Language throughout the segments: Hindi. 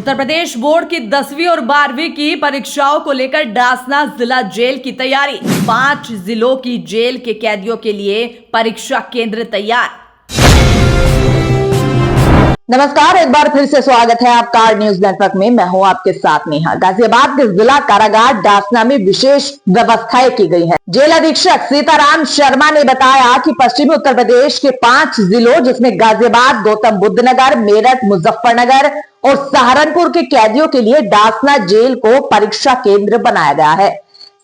उत्तर प्रदेश बोर्ड की 10वीं और 12वीं की परीक्षाओं को लेकर डासना जिला जेल की तैयारी। 5 जिलों की जेल के कैदियों के लिए परीक्षा केंद्र तैयार। नमस्कार, एक बार फिर से स्वागत है आपका न्यूज नेटवर्क में। मैं हूं आपके साथ नेहा। गाजियाबाद के जिला कारागार डासना में विशेष व्यवस्थाएं की गई है। जेल अधीक्षक सीताराम शर्मा ने बताया कि पश्चिमी उत्तर प्रदेश के 5 जिलों जिसमें गाजियाबाद, गौतम बुद्ध नगर, मेरठ, मुजफ्फरनगर और सहारनपुर के कैदियों के लिए डासना जेल को परीक्षा केंद्र बनाया गया है।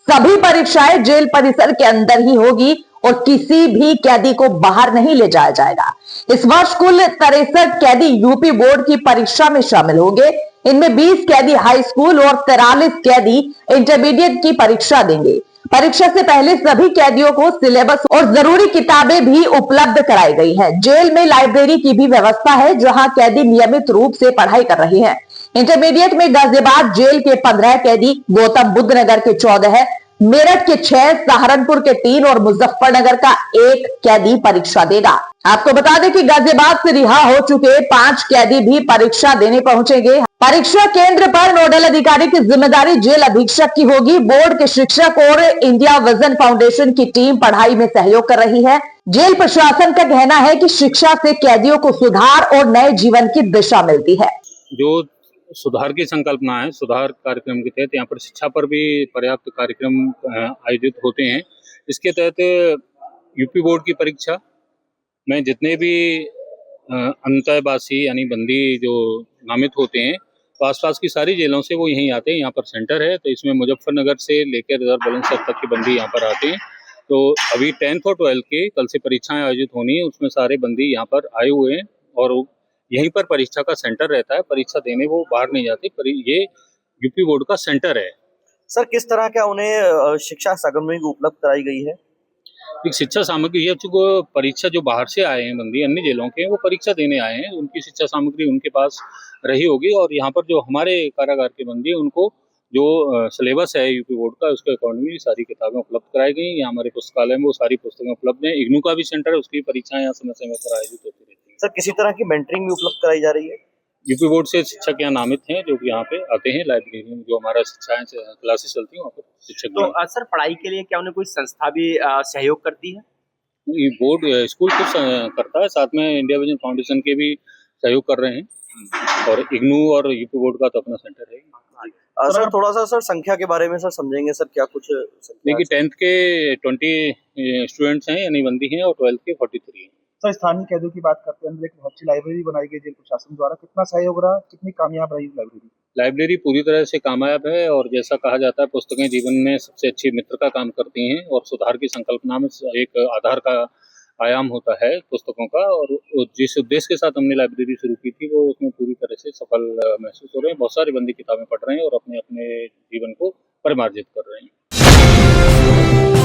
सभी परीक्षाएं जेल परिसर के अंदर ही होगी और किसी भी कैदी को बाहर नहीं ले जाया जाएगा। इस वर्ष कुल 63 कैदी यूपी बोर्ड की परीक्षा में शामिल होंगे। इनमें 20 कैदी हाई स्कूल और 43 कैदी इंटरमीडिएट की परीक्षा देंगे। परीक्षा से पहले सभी कैदियों को सिलेबस और जरूरी किताबें भी उपलब्ध कराई गई है। जेल में लाइब्रेरी की भी व्यवस्था है, जहां कैदी नियमित रूप से पढ़ाई कर रहे हैं। इंटरमीडिएट में गाजियाबाद जेल के 15 कैदी, गौतम बुद्ध नगर के 14, मेरठ के 6, सहारनपुर के 3 और मुजफ्फरनगर का 1 कैदी परीक्षा देगा। आपको बता दें कि गाजियाबाद से रिहा हो चुके 5 कैदी भी परीक्षा देने पहुंचेंगे। परीक्षा केंद्र पर नोडल अधिकारी की जिम्मेदारी जेल अधीक्षक की होगी। बोर्ड के शिक्षक और इंडिया विजन फाउंडेशन की टीम पढ़ाई में सहयोग कर रही है। जेल प्रशासन का कहना है कि शिक्षा से कैदियों को सुधार और नए जीवन की दिशा मिलती है। जो सुधार की संकल्पना है, सुधार कार्यक्रम के तहत यहाँ पर शिक्षा पर भी पर्याप्त कार्यक्रम आयोजित होते हैं। इसके तहत यूपी बोर्ड की परीक्षा में जितने भी अंतःवासी यानी बंदी जो नामित होते हैं, तो आसपास की सारी जेलों से वो यहीं आते हैं। यहाँ पर सेंटर है, तो इसमें मुजफ्फरनगर से लेकर रिजर्व बुलंदशहर तक की बंदी यहाँ पर आते हैं। तो अभी 10th और 12th की कल से परीक्षाएं आयोजित होनी है, उसमें सारे बंदी यहाँ पर आए हुए हैं और यहीं पर परीक्षा का सेंटर रहता है। परीक्षा देने वो बाहर नहीं जाते, पर ये यूपी बोर्ड का सेंटर है। सर, किस तरह क्या उन्हें शिक्षा सामग्री उपलब्ध कराई गई है? एक शिक्षा सामग्री है, जो परीक्षा जो बाहर से आए हैं बंदी अन्य जिलों के, वो परीक्षा देने आए हैं, उनकी शिक्षा सामग्री उनके पास रही होगी। और यहाँ पर जो हमारे कारागार के बंदी है, उनको जो सिलेबस है यूपी बोर्ड का, उसके अकॉर्डिंगली सारी किताबें उपलब्ध कराई गई। यहाँ हमारे पुस्तकालय में वो सारी पुस्तकें उपलब्ध हैं। इग्नू का भी सेंटर है, उसकी परीक्षाएं यहाँ समय समय पर आयोजित होती रहती है। सर, किसी तरह की मेंटरिंग भी उपलब्ध कराई जा रही है? यूपी बोर्ड से शिक्षक यहाँ नामित हैं, जो यहाँ पे आते हैं। लाइब्रेरी में जो हमारा शिक्षाएं क्लासेस चलती हैं, वहाँ पर शिक्षक। तो सर, पढ़ाई के लिए क्या उन्हें कोई संस्था भी सहयोग करती है? ये बोर्ड स्कूल कुछ करता है, साथ में इंडिया विजन फाउंडेशन के भी सहयोग कर रहे हैं, और इग्नू और यूपी बोर्ड का तो अपना सेंटर है। सर, थोड़ा सा सर संख्या के बारे में सर समझेंगे सर, क्या कुछ देखिए 10th के 20 स्टूडेंट्स हैं यानी बंदी हैं, और 12th के 43 हैं। सर, स्थानीय कैदियों की बात करते हैं, एक बहुत अच्छी लाइब्रेरी बनाई गई जेल प्रशासन द्वारा। कितना सहयोग रहा, कितनी कामयाब रही लाइब्रेरी? लाइब्रेरी पूरी तरह से कामयाब है, और जैसा कहा जाता है पुस्तकें जीवन में सबसे अच्छी मित्र का काम करती हैं, और सुधार की संकल्पना में एक आधार का आयाम होता है पुस्तकों का। और जिस उद्देश्य के साथ हमने लाइब्रेरी शुरू की थी, वो उसमें पूरी तरह से सफल महसूस हो रहे हैं। बहुत सारे बंदी किताबें पढ़ रहे हैं और अपने अपने जीवन को परिमार्जित कर रहे हैं।